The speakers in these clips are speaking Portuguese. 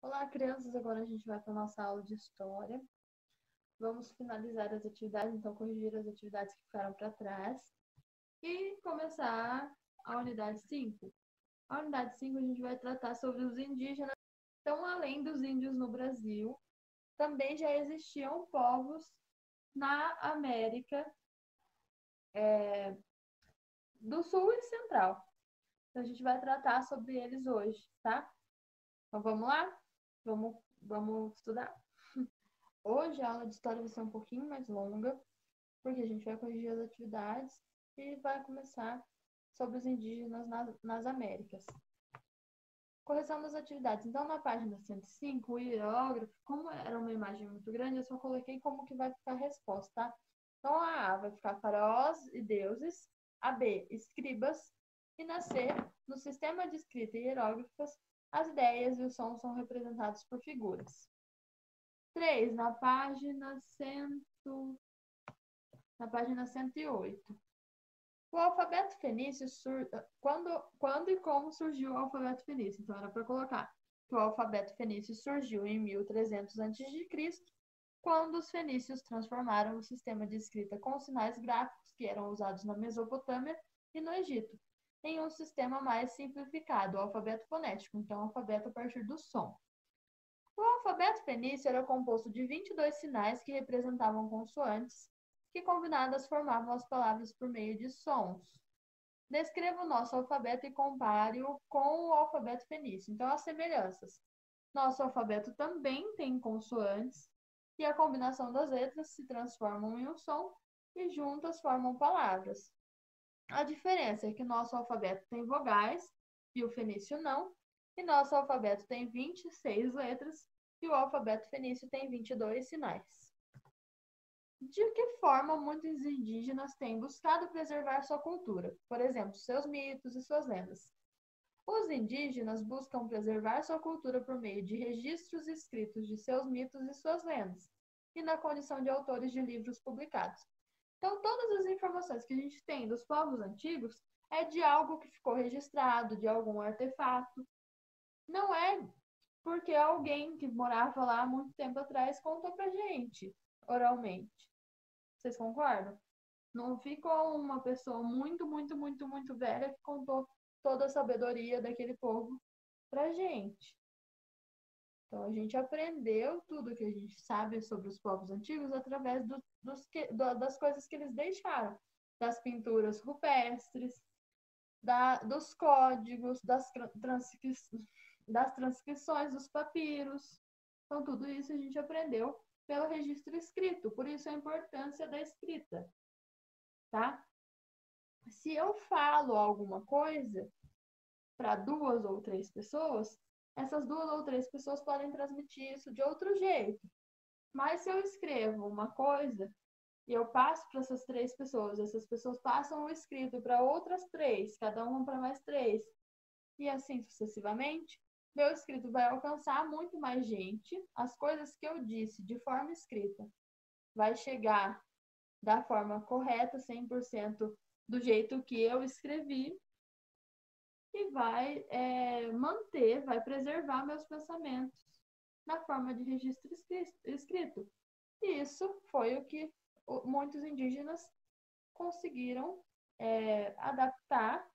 Olá, crianças! Agora a gente vai para a nossa aula de história. Vamos finalizar as atividades, então corrigir as atividades que ficaram para trás e começar a unidade 5. A unidade 5 a gente vai tratar sobre os indígenas. Então, além dos índios no Brasil, também já existiam povos na América do Sul e Central. Então, a gente vai tratar sobre eles hoje, tá? Então, vamos lá? Vamos estudar? Hoje a aula de história vai ser um pouquinho mais longa, porque a gente vai corrigir as atividades e vai começar sobre os indígenas nas Américas. Correção das atividades. Então, na página 105, o hierógrafo, como era uma imagem muito grande, eu só coloquei como que vai ficar a resposta, tá? Então, a A vai ficar faraós e deuses, a B, escribas, e na C, no sistema de escrita hierógrafas, as ideias e os sons são representados por figuras. 3, na página 108. O alfabeto fenício quando e como surgiu o alfabeto fenício? Então era para colocar que o alfabeto fenício surgiu em 1300 a.C., quando os fenícios transformaram o sistema de escrita com sinais gráficos que eram usados na Mesopotâmia e no Egito em um sistema mais simplificado, o alfabeto fonético, então alfabeto a partir do som. O alfabeto fenício era composto de 22 sinais que representavam consoantes, que combinadas formavam as palavras por meio de sons. Descreva o nosso alfabeto e compare-o com o alfabeto fenício. Então, as semelhanças. Nosso alfabeto também tem consoantes, e a combinação das letras se transformam em um som e juntas formam palavras. A diferença é que nosso alfabeto tem vogais e o fenício não, e nosso alfabeto tem 26 letras e o alfabeto fenício tem 22 sinais. De que forma muitos indígenas têm buscado preservar sua cultura, por exemplo, seus mitos e suas lendas? Os indígenas buscam preservar sua cultura por meio de registros escritos de seus mitos e suas lendas, e na condição de autores de livros publicados. Então, todas as informações que a gente tem dos povos antigos é de algo que ficou registrado, de algum artefato. Não é porque alguém que morava lá há muito tempo atrás contou pra gente, oralmente. Vocês concordam? Não ficou uma pessoa muito, muito, muito, muito velha que contou toda a sabedoria daquele povo pra gente. Então, a gente aprendeu tudo que a gente sabe sobre os povos antigos através das coisas que eles deixaram. Das pinturas rupestres, dos códigos, das transcrições dos papiros. Então, tudo isso a gente aprendeu pelo registro escrito. Por isso, a importância da escrita. Tá? Se eu falo alguma coisa para 2 ou 3 pessoas, essas 2 ou 3 pessoas podem transmitir isso de outro jeito. Mas se eu escrevo uma coisa e eu passo para essas 3 pessoas, essas pessoas passam o escrito para outras 3, cada uma para mais 3, e assim sucessivamente, meu escrito vai alcançar muito mais gente, as coisas que eu disse de forma escrita vai chegar da forma correta, 100% do jeito que eu escrevi, e vai manter, vai preservar meus pensamentos na forma de registro escrito. E isso foi o que muitos indígenas conseguiram adaptar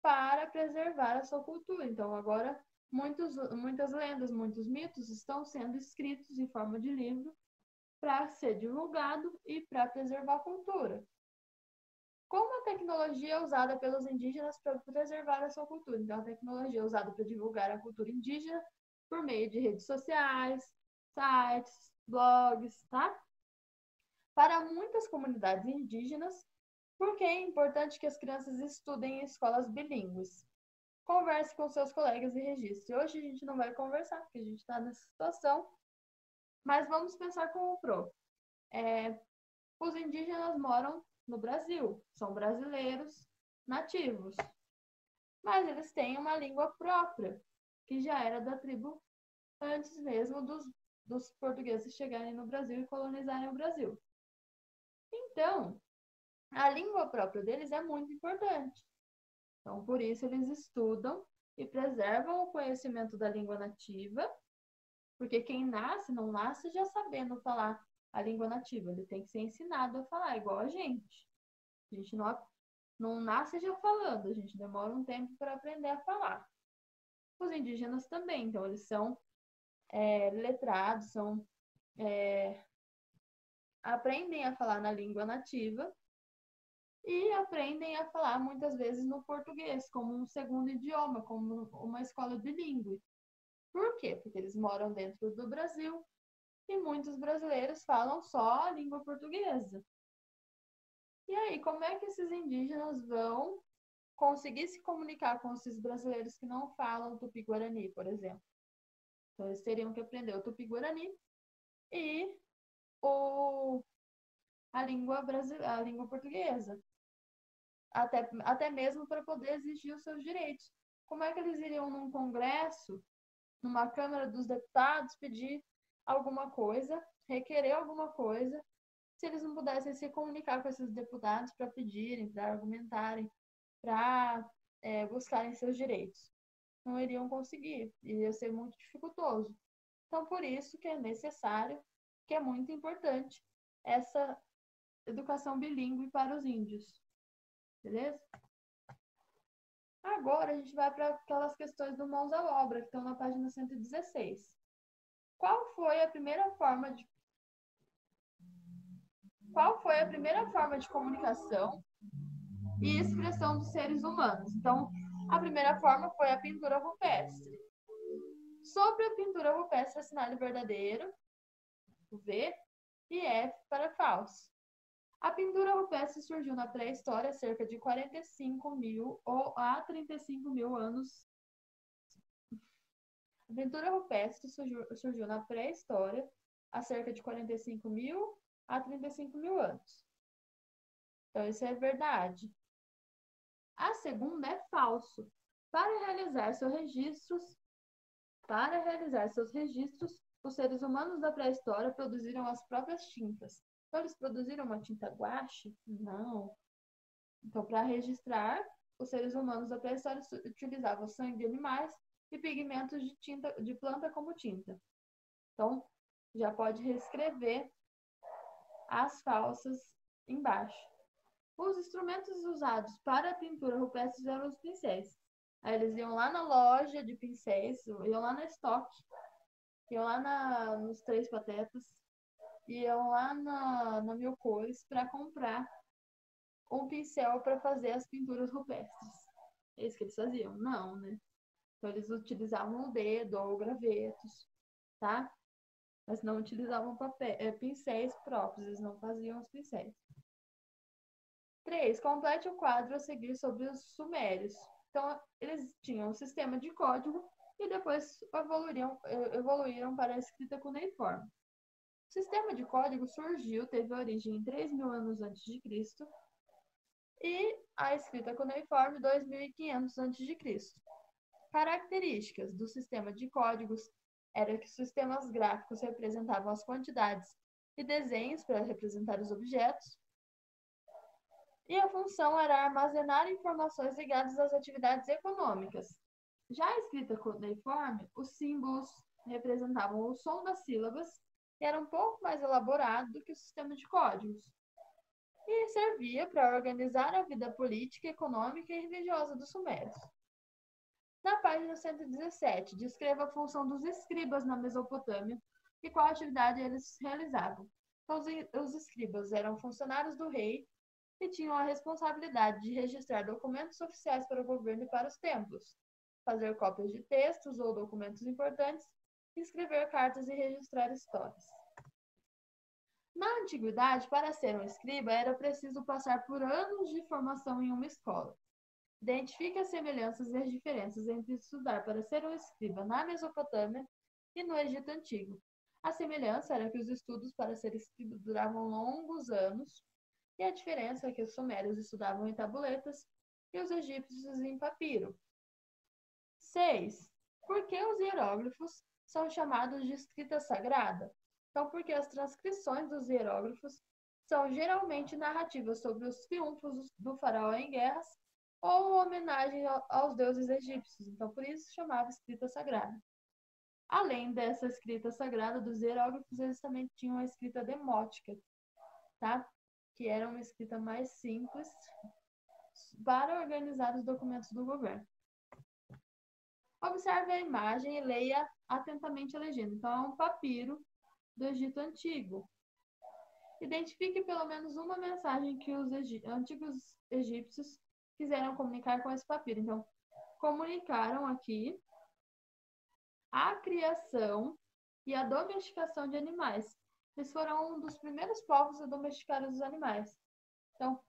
para preservar a sua cultura. Então, agora, muitas lendas, muitos mitos estão sendo escritos em forma de livro para ser divulgado e para preservar a cultura. Como a tecnologia é usada pelos indígenas para preservar a sua cultura? Então, a tecnologia é usada para divulgar a cultura indígena por meio de redes sociais, sites, blogs, tá? Para muitas comunidades indígenas, por que é importante que as crianças estudem em escolas bilíngues? Converse com seus colegas e registre. Hoje a gente não vai conversar, porque a gente está nessa situação, mas vamos pensar com o Pro. Os indígenas moram no Brasil, são brasileiros nativos, mas eles têm uma língua própria, que já era da tribo antes mesmo dos portugueses chegarem no Brasil e colonizarem o Brasil. Então, a língua própria deles é muito importante. Então, por isso, eles estudam e preservam o conhecimento da língua nativa Porque quem nasce, não nasce já sabendo falar a língua nativa. Ele tem que ser ensinado a falar, igual a gente. A gente não nasce já falando, a gente demora um tempo para aprender a falar. Os indígenas também, então eles são letrados, aprendem a falar na língua nativa e aprendem a falar muitas vezes no português, como um segundo idioma, como uma escola bilíngue. Por quê? Porque eles moram dentro do Brasil e muitos brasileiros falam só a língua portuguesa. E aí, como é que esses indígenas vão conseguir se comunicar com esses brasileiros que não falam tupi-guarani, por exemplo? Então, eles teriam que aprender o tupi-guarani e a língua portuguesa. Até mesmo para poder exigir os seus direitos. Como é que eles iriam num congresso, numa Câmara dos Deputados, pedir alguma coisa, requerer alguma coisa, se eles não pudessem se comunicar com esses deputados para pedirem, para argumentarem, para buscarem seus direitos? Não iriam conseguir, iria ser muito dificultoso. Então, por isso que é necessário, que é muito importante, essa educação bilíngue para os índios. Beleza? Agora a gente vai para aquelas questões do mãos à obra, que estão na página 116. Qual foi a primeira forma de comunicação e expressão dos seres humanos? Então, a primeira forma foi a pintura rupestre. Sobre a pintura rupestre, assinale verdadeiro, o V, e F para falso. A pintura rupestre surgiu na pré-história cerca de 45 mil ou a 35 mil anos. A pintura rupestre surgiu na pré-história há cerca de 45 mil a 35 mil anos. Então, isso é verdade. A segunda é falso. Para realizar seus registros, os seres humanos da pré-história produziram as próprias tintas. Então, eles produziram uma tinta guache? Não. Então, para registrar, os seres humanos da pré-história utilizavam sangue de animais e pigmentos de planta como tinta. Então, já pode reescrever as falsas embaixo. Os instrumentos usados para a pintura rupestre eram os pincéis. Aí eles iam lá na loja de pincéis, iam lá na estoque, iam lá nos Três Patetas, iam lá na Mil Cores para comprar um pincel para fazer as pinturas rupestres. É isso que eles faziam? Não, né? Então eles utilizavam o dedo ou gravetos, tá? Mas não utilizavam pincéis próprios, eles não faziam os pincéis. 3. Complete o quadro a seguir sobre os sumérios. Então, eles tinham um sistema de código e depois evoluíram para a escrita cuneiforme. O sistema de código teve origem em 3.000 anos antes de Cristo e a escrita cuneiforme 2.500 antes de Cristo. Características do sistema de códigos era que os sistemas gráficos representavam as quantidades e desenhos para representar os objetos, e a função era armazenar informações ligadas às atividades econômicas. Já a escrita cuneiforme, os símbolos representavam o som das sílabas e era um pouco mais elaborado do que o sistema de códigos, e servia para organizar a vida política, econômica e religiosa dos sumérios. Na página 117, descreva a função dos escribas na Mesopotâmia e qual atividade eles realizavam. Então, os escribas eram funcionários do rei e tinham a responsabilidade de registrar documentos oficiais para o governo e para os templos, fazer cópias de textos ou documentos importantes, escrever cartas e registrar histórias. Na antiguidade, para ser um escriba, era preciso passar por anos de formação em uma escola. Identifique as semelhanças e as diferenças entre estudar para ser um escriba na Mesopotâmia e no Egito Antigo. A semelhança era que os estudos para ser escriba duravam longos anos, e a diferença é que os sumérios estudavam em tabuletas e os egípcios em papiro. 6. Por que os hieróglifos são chamados de escrita sagrada? Então, porque as transcrições dos hieróglifos são geralmente narrativas sobre os triunfos do faraó em guerras ou homenagem aos deuses egípcios. Então, por isso chamava escrita sagrada. Além dessa escrita sagrada dos hieróglifos, eles também tinham a escrita demótica, tá? Que era uma escrita mais simples para organizar os documentos do governo. Observe a imagem e leia atentamente a legenda. Então, é um papiro do Egito Antigo. Identifique pelo menos uma mensagem que os antigos egípcios quiseram comunicar com esse papiro. Então, comunicaram aqui a criação e a domesticação de animais. Eles foram um dos primeiros povos a domesticar os animais. Então,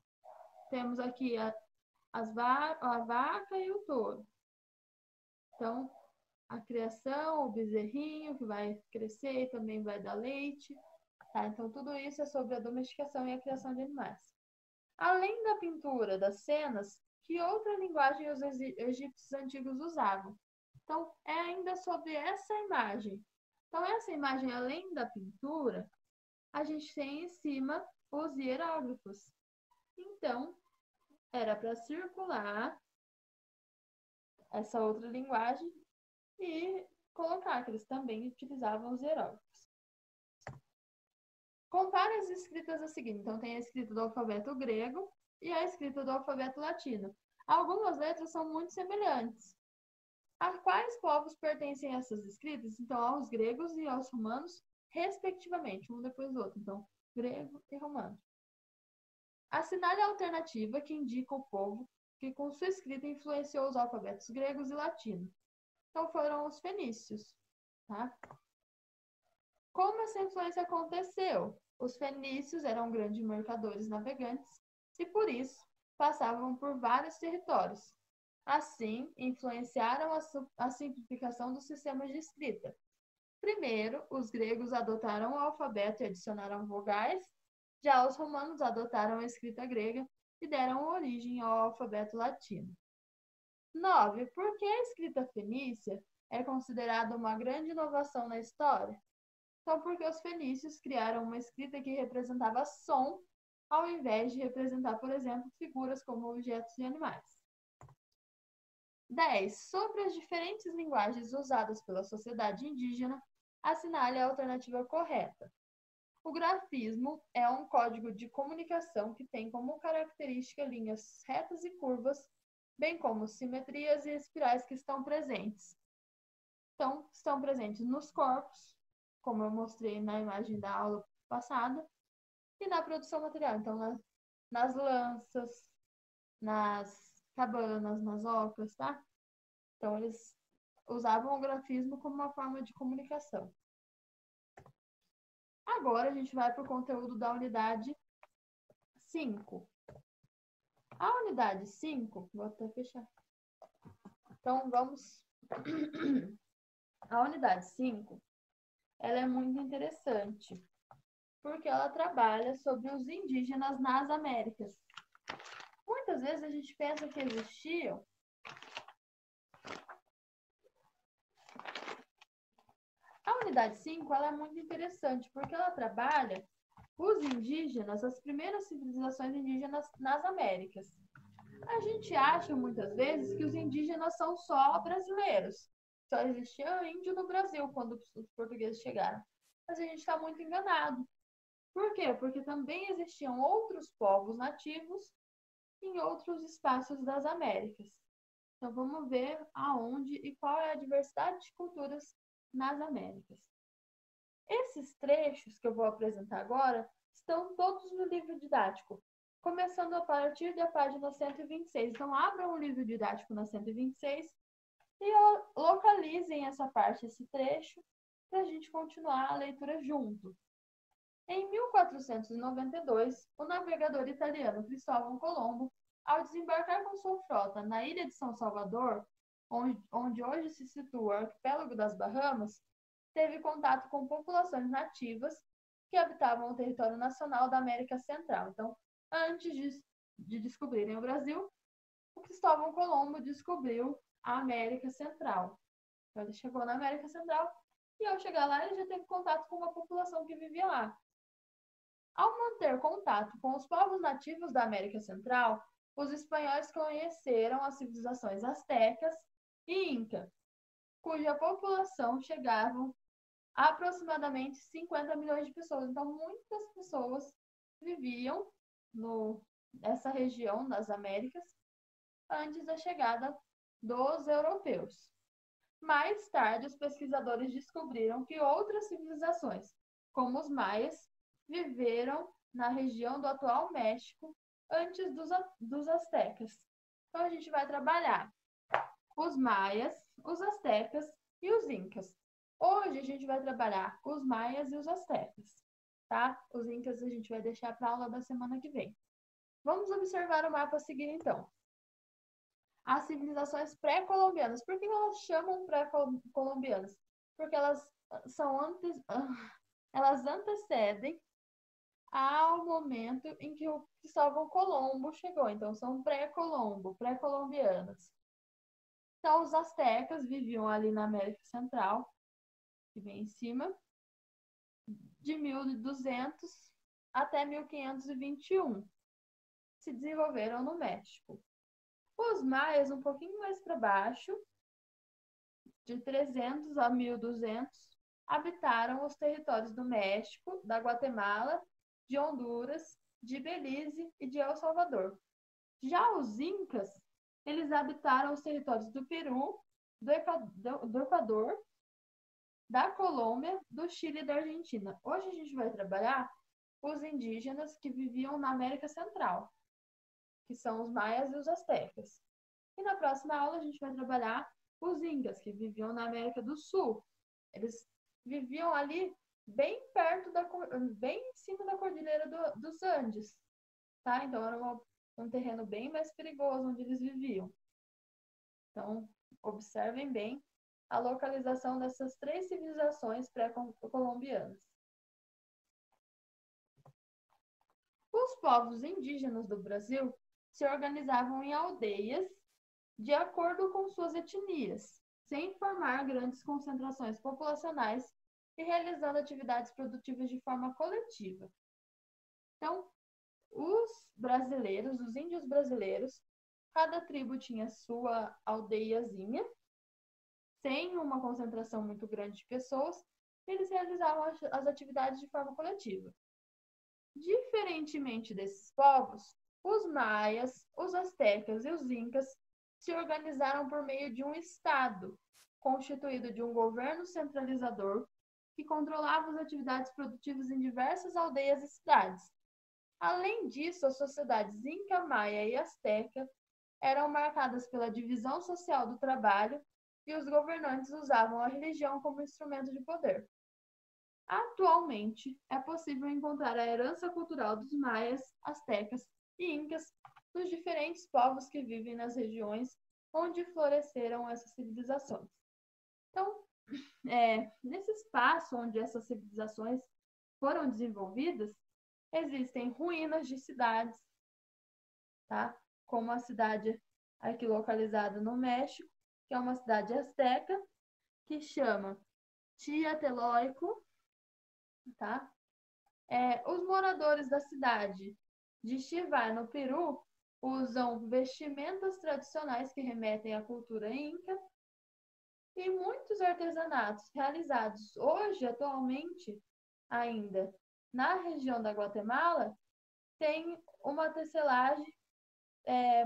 temos aqui a vaca e o touro. Então, a criação, o bezerrinho que vai crescer e também vai dar leite. Tá? Então, tudo isso é sobre a domesticação e a criação de animais. Além da pintura das cenas, que outra linguagem os egípcios antigos usavam? Então, é ainda sobre essa imagem. Então, essa imagem, além da pintura, a gente tem em cima os hieróglifos. Então, era para circular essa outra linguagem e colocar que eles também utilizavam os hieróglifos. Compare as escritas a seguir. Então, tem a escrita do alfabeto grego e a escrita do alfabeto latino. Algumas letras são muito semelhantes. A quais povos pertencem essas escritas? Então, aos gregos e aos romanos, respectivamente, um depois do outro. Então, grego e romano. Assinale a alternativa que indica o povo que, com sua escrita, influenciou os alfabetos gregos e latino. Então, foram os fenícios. Tá? Como essa influência aconteceu? Os fenícios eram grandes mercadores navegantes e, por isso, passavam por vários territórios. Assim, influenciaram a simplificação dos sistemas de escrita. Primeiro, os gregos adotaram o alfabeto e adicionaram vogais, já os romanos adotaram a escrita grega e deram origem ao alfabeto latino. 9. Por que a escrita fenícia é considerada uma grande inovação na história? Então, porque os fenícios criaram uma escrita que representava som, ao invés de representar, por exemplo, figuras como objetos e animais. 10. Sobre as diferentes linguagens usadas pela sociedade indígena, assinale a alternativa correta. O grafismo é um código de comunicação que tem como característica linhas retas e curvas, bem como simetrias e espirais que estão presentes. Então, estão presentes nos corpos, como eu mostrei na imagem da aula passada, e na produção material. Então, nas lanças, nas cabanas, nas ocas, tá? Então, eles usavam o grafismo como uma forma de comunicação. Agora, a gente vai para o conteúdo da unidade 5. A unidade 5, vou até fechar. Então, vamos... A unidade 5, ela é muito interessante, porque ela trabalha sobre os indígenas nas Américas. Muitas vezes a gente pensa que existiam a unidade 5 ela é muito interessante, porque ela trabalha os indígenas, as primeiras civilizações indígenas nas Américas. A gente acha muitas vezes que os indígenas são só brasileiros. Só existia índio no Brasil quando os portugueses chegaram. Mas a gente está muito enganado. Por quê? Porque também existiam outros povos nativos em outros espaços das Américas. Então vamos ver aonde e qual é a diversidade de culturas nas Américas. Esses trechos que eu vou apresentar agora estão todos no livro didático, começando a partir da página 126. Então, abram o livro didático na 126 e localizem essa parte, esse trecho, para a gente continuar a leitura junto. Em 1492, o navegador italiano Cristóvão Colombo, ao desembarcar com sua frota na ilha de São Salvador, onde hoje se situa o arquipélago das Bahamas, teve contato com populações nativas que habitavam o território nacional da América Central. Então, antes de descobrirem o Brasil, o Cristóvão Colombo descobriu a América Central. Então, ele chegou na América Central e, ao chegar lá, ele já teve contato com uma população que vivia lá. Ao manter contato com os povos nativos da América Central, os espanhóis conheceram as civilizações astecas e inca. cuja população chegava a aproximadamente 50 milhões de pessoas. Então, muitas pessoas viviam nessa região das Américas antes da chegada dos europeus. Mais tarde, os pesquisadores descobriram que outras civilizações, como os maias, viveram na região do atual México antes dos astecas. Então, a gente vai trabalhar os maias, os astecas e os incas. Hoje, a gente vai trabalhar os maias e os astecas, tá? Os incas a gente vai deixar para a aula da semana que vem. Vamos observar o mapa a seguir, então. As civilizações pré-colombianas. Por que elas chamam pré-colombianas? Porque elas elas antecedem ao momento em que o Cristóvão Colombo chegou. Então, são pré-colombo, pré-colombianas. Então, os astecas viviam ali na América Central, que vem em cima, de 1200 até 1521. Se desenvolveram no México. Os maias, um pouquinho mais para baixo, de 300 a 1200, habitaram os territórios do México, da Guatemala, de Honduras, de Belize e de El Salvador. Já os incas, eles habitaram os territórios do Peru, do Equador, da Colômbia, do Chile e da Argentina. Hoje a gente vai trabalhar os indígenas que viviam na América Central, que são os maias e os astecas. E na próxima aula a gente vai trabalhar os incas, que viviam na América do Sul. Eles viviam ali bem perto, bem em cima da Cordilheira dos Andes, tá? Então era um terreno bem mais perigoso onde eles viviam. Então, observem bem a localização dessas 3 civilizações pré-colombianas. Os povos indígenas do Brasil se organizavam em aldeias de acordo com suas etnias, sem formar grandes concentrações populacionais e realizando atividades produtivas de forma coletiva. Então, os brasileiros, os índios brasileiros, cada tribo tinha sua aldeiazinha, sem uma concentração muito grande de pessoas, eles realizavam as atividades de forma coletiva. Diferentemente desses povos, os maias, os astecas e os incas se organizaram por meio de um Estado, constituído de um governo centralizador que controlava as atividades produtivas em diversas aldeias e cidades. Além disso, as sociedades Inca, Maia e Asteca eram marcadas pela divisão social do trabalho e os governantes usavam a religião como instrumento de poder. Atualmente, é possível encontrar a herança cultural dos maias, astecas e incas nos diferentes povos que vivem nas regiões onde floresceram essas civilizações. Então, nesse espaço onde essas civilizações foram desenvolvidas, existem ruínas de cidades, tá? Como a cidade aqui localizada no México, que é uma cidade asteca, que chama Tlatelolco, tá? Os moradores da cidade de Chivar, no Peru, usam vestimentas tradicionais que remetem à cultura inca e muitos artesanatos realizados hoje, atualmente, ainda na região da Guatemala, têm uma tecelagem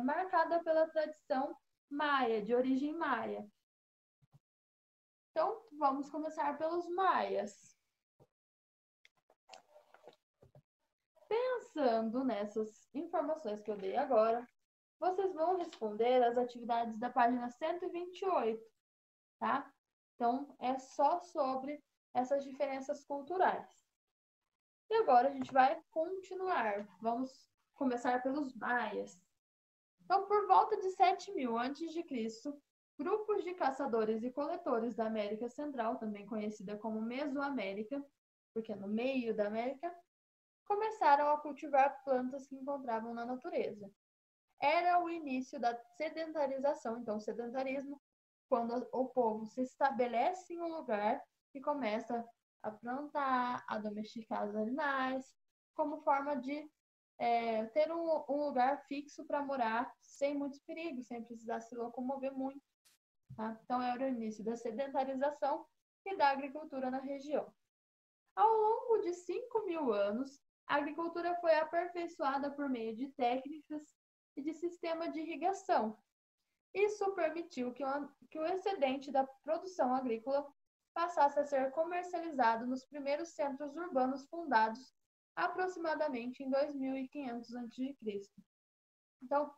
marcada pela tradição maia, de origem maia. Então, vamos começar pelos maias. Pensando nessas informações que eu dei agora, vocês vão responder as atividades da página 128, tá? Então, é só sobre essas diferenças culturais. E agora a gente vai continuar. Vamos começar pelos maias. Então, por volta de 7000 a.C., grupos de caçadores e coletores da América Central, também conhecida como Mesoamérica, porque é no meio da América, começaram a cultivar plantas que encontravam na natureza. Era o início da sedentarização, então sedentarismo, quando o povo se estabelece em um lugar e começa a plantar, a domesticar os animais, como forma de ter um lugar fixo para morar sem muitos perigos, sem precisar se locomover muito. Tá? Então, era o início da sedentarização e da agricultura na região. Ao longo de 5.000 anos, a agricultura foi aperfeiçoada por meio de técnicas e de sistema de irrigação. Isso permitiu que o excedente da produção agrícola passasse a ser comercializado nos primeiros centros urbanos fundados aproximadamente em 2500 a.C. Então,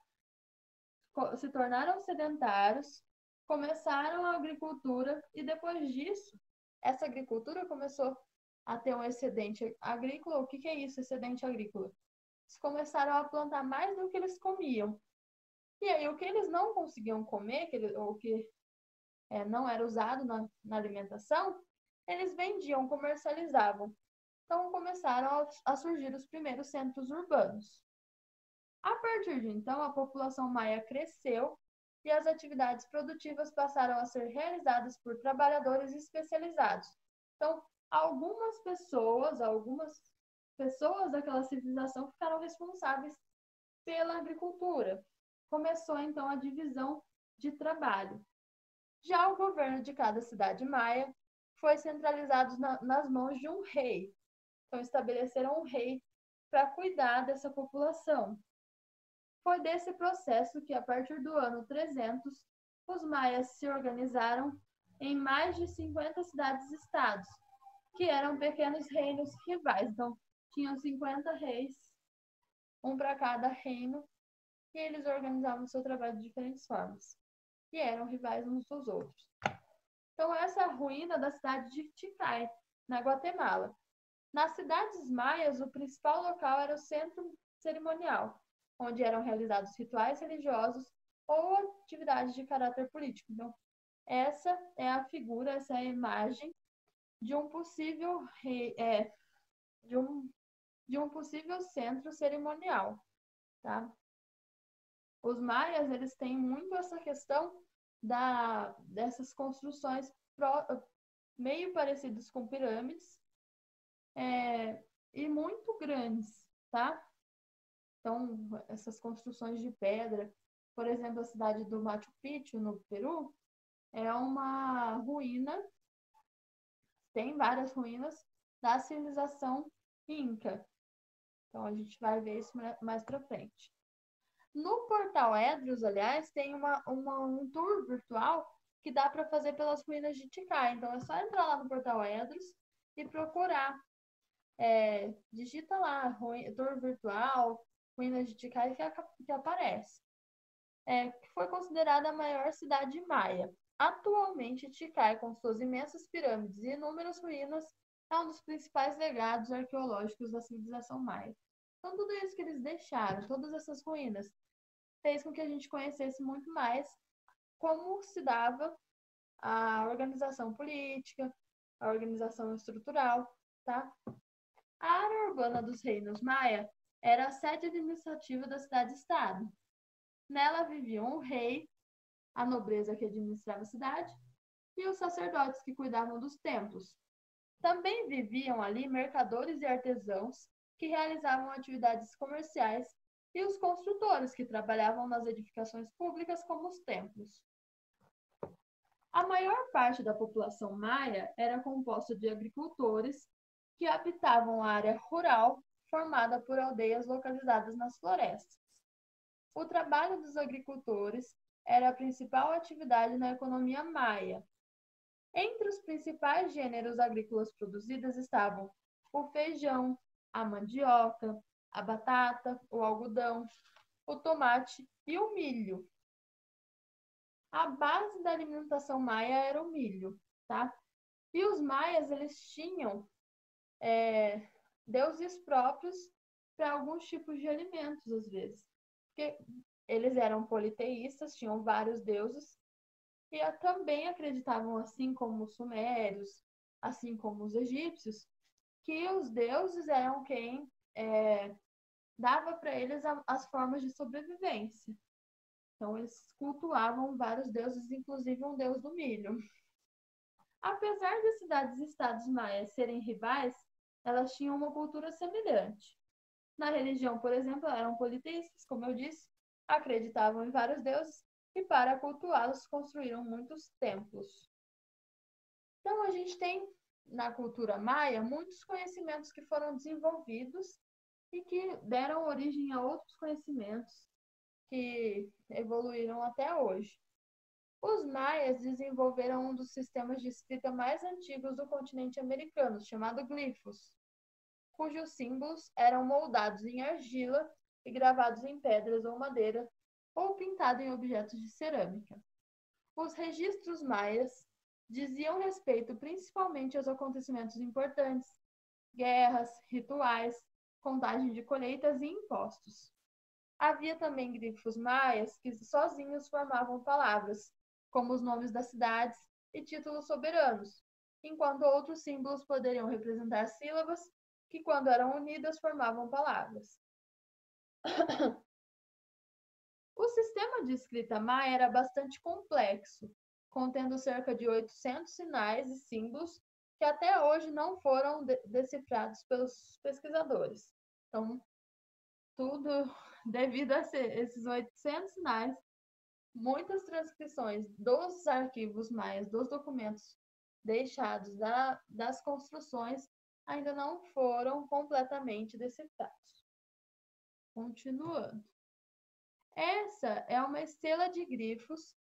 se tornaram sedentários, começaram a agricultura e depois disso, essa agricultura começou a ter um excedente agrícola. O que é isso, excedente agrícola? Eles começaram a plantar mais do que eles comiam. E aí, o que eles não conseguiam comer, ou que não era usado na alimentação, eles vendiam, comercializavam. Então, começaram a surgir os primeiros centros urbanos. A partir de então, a população maia cresceu e as atividades produtivas passaram a ser realizadas por trabalhadores especializados. Então, algumas pessoas daquela civilização ficaram responsáveis pela agricultura. Começou, então, a divisão de trabalho. Já o governo de cada cidade maia foi centralizado nas mãos de um rei. Então, estabeleceram um rei para cuidar dessa população. Foi desse processo que, a partir do ano 300, os maias se organizaram em mais de 50 cidades-estados, que eram pequenos reinos rivais. Então, tinham 50 reis, um para cada reino, e eles organizavam o seu trabalho de diferentes formas, e eram rivais uns dos outros. Então, essa é a ruína da cidade de Tikal, na Guatemala. Nas cidades maias, o principal local era o centro cerimonial, onde eram realizados rituais religiosos ou atividades de caráter político. Então, essa é a figura, essa é a imagem de um possível de um possível centro cerimonial, tá? Os maias, eles têm muito essa questão dessas construções meio parecidas com pirâmides, e muito grandes, tá? Então, essas construções de pedra, por exemplo, a cidade do Machu Picchu, no Peru, é uma ruína, tem várias ruínas da civilização Inca. Então, a gente vai ver isso mais para frente. No Portal Edros, aliás, tem um tour virtual que dá para fazer pelas ruínas de Tikal. Então, é só entrar lá no Portal Edros e procurar. Digita lá, tour virtual, ruínas de Tikal, que aparece. Que foi considerada a maior cidade maia. Atualmente, Tikal, com suas imensas pirâmides e inúmeras ruínas, é um dos principais legados arqueológicos da civilização maia. Então, tudo isso que eles deixaram, todas essas ruínas, fez com que a gente conhecesse muito mais como se dava a organização política, a organização estrutural, tá? A área urbana dos reinos maia era a sede administrativa da cidade-estado. Nela viviam o rei, a nobreza que administrava a cidade, e os sacerdotes que cuidavam dos templos. Também viviam ali mercadores e artesãos que realizavam atividades comerciais e os construtores que trabalhavam nas edificações públicas como os templos. A maior parte da população maia era composta de agricultores que habitavam a área rural formada por aldeias localizadas nas florestas. O trabalho dos agricultores era a principal atividade na economia maia. Entre os principais gêneros agrícolas produzidos estavam o feijão, a mandioca, a batata, o algodão, o tomate e o milho. A base da alimentação maia era o milho, tá? E os maias, eles tinham deuses próprios para alguns tipos de alimentos, às vezes. Porque eles eram politeístas, tinham vários deuses, e também acreditavam, assim como os sumérios, assim como os egípcios, que os deuses eram quem dava para eles as formas de sobrevivência. Então, eles cultuavam vários deuses, inclusive um deus do milho. Apesar de cidades e estados maias serem rivais, elas tinham uma cultura semelhante. Na religião, por exemplo, eram politeístas, como eu disse, acreditavam em vários deuses e para cultuá-los construíram muitos templos. Então, a gente tem na cultura maia muitos conhecimentos que foram desenvolvidos e que deram origem a outros conhecimentos que evoluíram até hoje. Os maias desenvolveram um dos sistemas de escrita mais antigos do continente americano, chamado glifos, cujos símbolos eram moldados em argila e gravados em pedras ou madeira, ou pintados em objetos de cerâmica. Os registros maias diziam respeito principalmente aos acontecimentos importantes, guerras, rituais, contagem de colheitas e impostos. Havia também grifos maias que sozinhos formavam palavras, como os nomes das cidades e títulos soberanos, enquanto outros símbolos poderiam representar sílabas que, quando eram unidas, formavam palavras. O sistema de escrita maia era bastante complexo, contendo cerca de 800 sinais e símbolos que até hoje não foram decifrados pelos pesquisadores. Então, tudo devido a esses 800 sinais, muitas transcrições dos arquivos maias, dos documentos deixados das construções, ainda não foram completamente decifrados. Continuando. Essa é uma estrela de grifos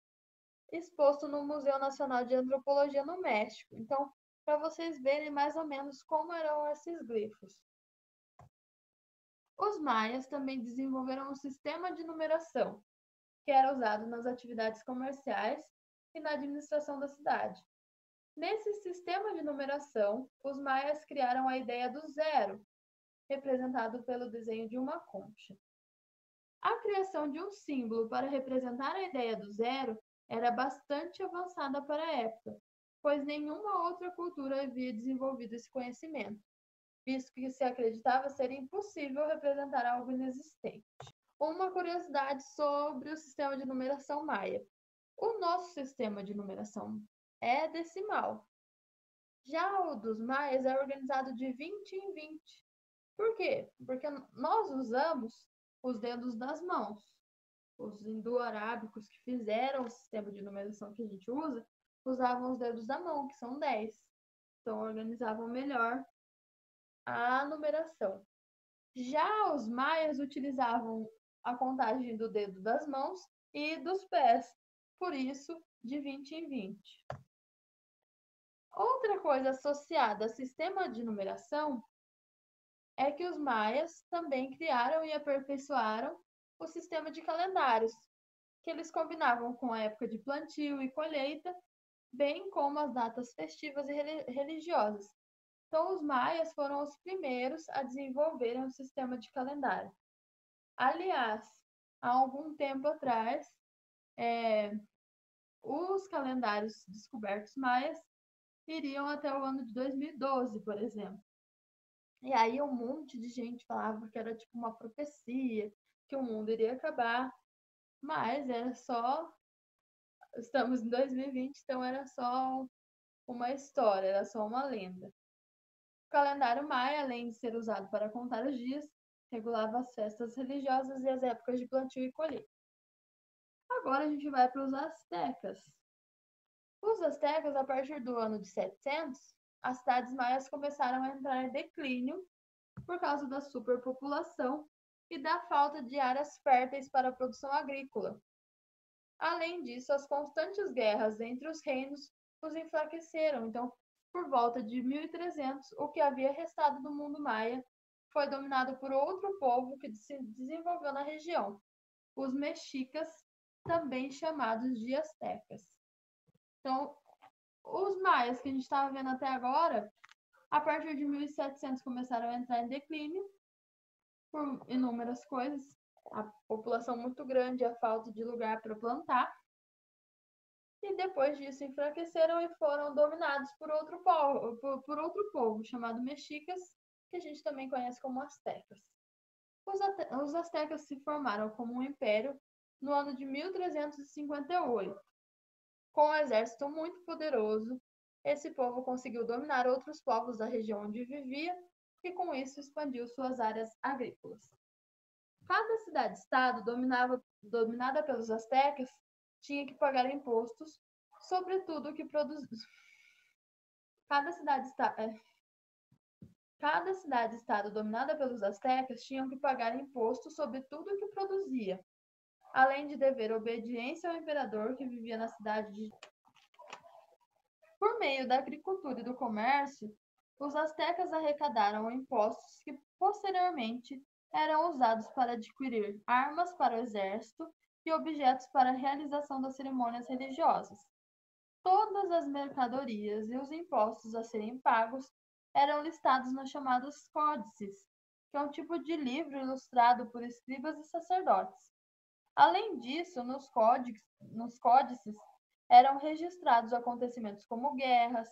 exposto no Museu Nacional de Antropologia no México. Então, para vocês verem mais ou menos como eram esses glifos. Os maias também desenvolveram um sistema de numeração, que era usado nas atividades comerciais e na administração da cidade. Nesse sistema de numeração, os maias criaram a ideia do zero, representado pelo desenho de uma concha. A criação de um símbolo para representar a ideia do zero era bastante avançada para a época, pois nenhuma outra cultura havia desenvolvido esse conhecimento, visto que se acreditava ser impossível representar algo inexistente. Uma curiosidade sobre o sistema de numeração maia. O nosso sistema de numeração é decimal. Já o dos maias é organizado de 20 em 20. Por quê? Porque nós usamos os dedos das mãos. Os indo-arábicos que fizeram o sistema de numeração que a gente usa, usavam os dedos da mão, que são 10. Então, organizavam melhor a numeração. Já os maias utilizavam a contagem do dedo das mãos e dos pés, por isso, de 20 em 20. Outra coisa associada ao sistema de numeração é que os maias também criaram e aperfeiçoaram o sistema de calendários, que eles combinavam com a época de plantio e colheita, bem como as datas festivas e religiosas. Então, os maias foram os primeiros a desenvolverem um sistema de calendário. Aliás, há algum tempo atrás, os calendários descobertos maias iriam até o ano de 2012, por exemplo. E aí um monte de gente falava que era tipo uma profecia, que o mundo iria acabar, mas era só... Estamos em 2020, então era só uma história, era só uma lenda. O calendário maia, além de ser usado para contar os dias, regulava as festas religiosas e as épocas de plantio e colheita. Agora a gente vai para os astecas. Os astecas, a partir do ano de 700, as cidades maias começaram a entrar em declínio por causa da superpopulação e da falta de áreas férteis para a produção agrícola. Além disso, as constantes guerras entre os reinos os enfraqueceram. Então, por volta de 1300, o que havia restado do mundo maia foi dominado por outro povo que se desenvolveu na região, os mexicas, também chamados de astecas. Então, os maias que a gente estava vendo até agora, a partir de 1700 começaram a entrar em declínio por inúmeras coisas, a população muito grande, a falta de lugar para plantar, e depois disso enfraqueceram e foram dominados por outro povo chamado mexicas, que a gente também conhece como astecas. Os astecas se formaram como um império no ano de 1358. Com um exército muito poderoso, esse povo conseguiu dominar outros povos da região onde vivia e, com isso, expandiu suas áreas agrícolas. Cada cidade-estado dominada pelos astecas tinha que pagar impostos sobre tudo que produzia. Cada cidade-estado dominada pelos astecas tinham que pagar imposto sobre tudo que produzia, além de dever obediência ao imperador que vivia na cidade. Por meio da agricultura e do comércio, os astecas arrecadaram impostos que posteriormente eram usados para adquirir armas para o exército e objetos para a realização das cerimônias religiosas. Todas as mercadorias e os impostos a serem pagos eram listados nos chamados códices, que é um tipo de livro ilustrado por escribas e sacerdotes. Além disso, nos códices eram registrados acontecimentos como guerras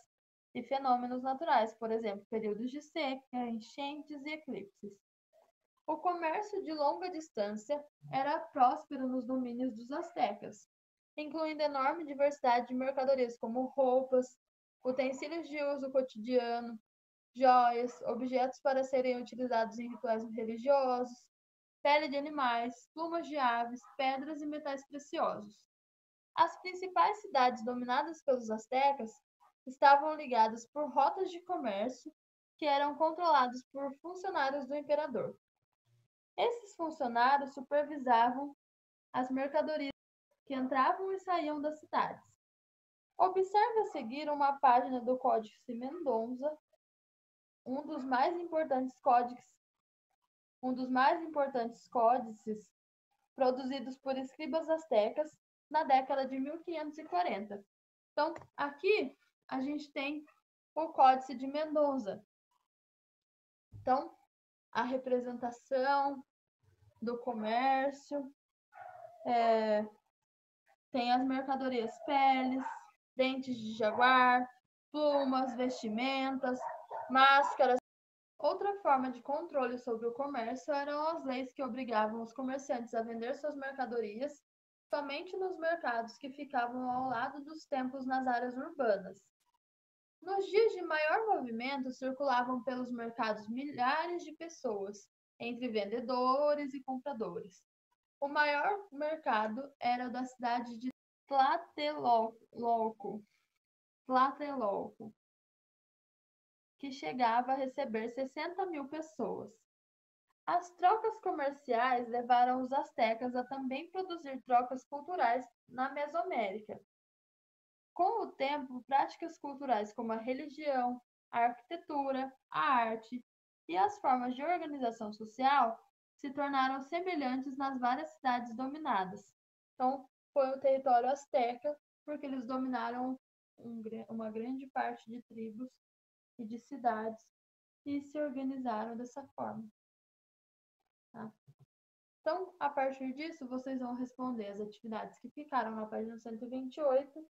e fenômenos naturais, por exemplo, períodos de seca, enchentes e eclipses. O comércio de longa distância era próspero nos domínios dos astecas, incluindo enorme diversidade de mercadorias como roupas, utensílios de uso cotidiano, joias, objetos para serem utilizados em rituais religiosos, pele de animais, plumas de aves, pedras e metais preciosos. As principais cidades dominadas pelos astecas estavam ligadas por rotas de comércio que eram controladas por funcionários do imperador. Esses funcionários supervisavam as mercadorias que entravam e saíam das cidades. Observe a seguir uma página do Códice Mendonça, um dos mais importantes códices produzidos por escribas astecas na década de 1540. Então, aqui a gente tem o Códice de Mendonça. Então, a representação do comércio, tem as mercadorias peles, dentes de jaguar, plumas, vestimentas, máscaras. Outra forma de controle sobre o comércio eram as leis que obrigavam os comerciantes a vender suas mercadorias somente nos mercados que ficavam ao lado dos templos nas áreas urbanas. Nos dias de maior movimento, circulavam pelos mercados milhares de pessoas, entre vendedores e compradores. O maior mercado era o da cidade de Tlatelolco, que chegava a receber 60.000 pessoas. As trocas comerciais levaram os astecas a também produzir trocas culturais na Mesoamérica. Com o tempo, práticas culturais como a religião, a arquitetura, a arte e as formas de organização social se tornaram semelhantes nas várias cidades dominadas. Então, foi o território asteca, porque eles dominaram uma grande parte de tribos e de cidades e se organizaram dessa forma. Tá? Então, a partir disso, vocês vão responder as atividades que ficaram na página 128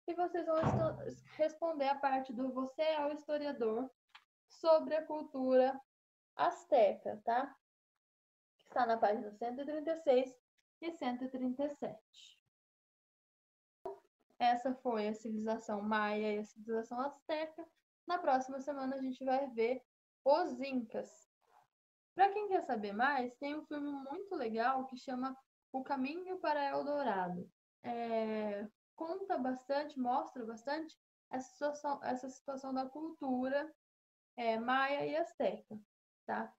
e vocês vão responder a parte do Você é o Historiador sobre a cultura asteca, tá? Que está na página 136 e 137. Essa foi a civilização maia e a civilização asteca. Na próxima semana a gente vai ver os incas. Para quem quer saber mais, tem um filme muito legal que chama O Caminho para Eldorado. Conta bastante, mostra bastante essa situação da cultura maia e asteca, tá?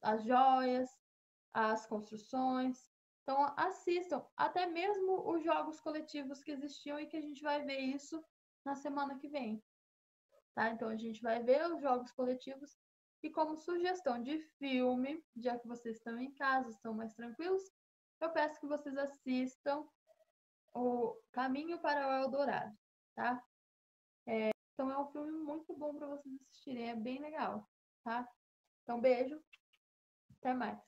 As joias, as construções. Então, assistam até mesmo os jogos coletivos que existiam e que a gente vai ver isso na semana que vem, tá? Então, a gente vai ver os jogos coletivos e como sugestão de filme, já que vocês estão em casa, estão mais tranquilos, eu peço que vocês assistam O Caminho para o Eldorado, tá? Então é um filme muito bom para vocês assistirem, é bem legal, tá? Então beijo, até mais.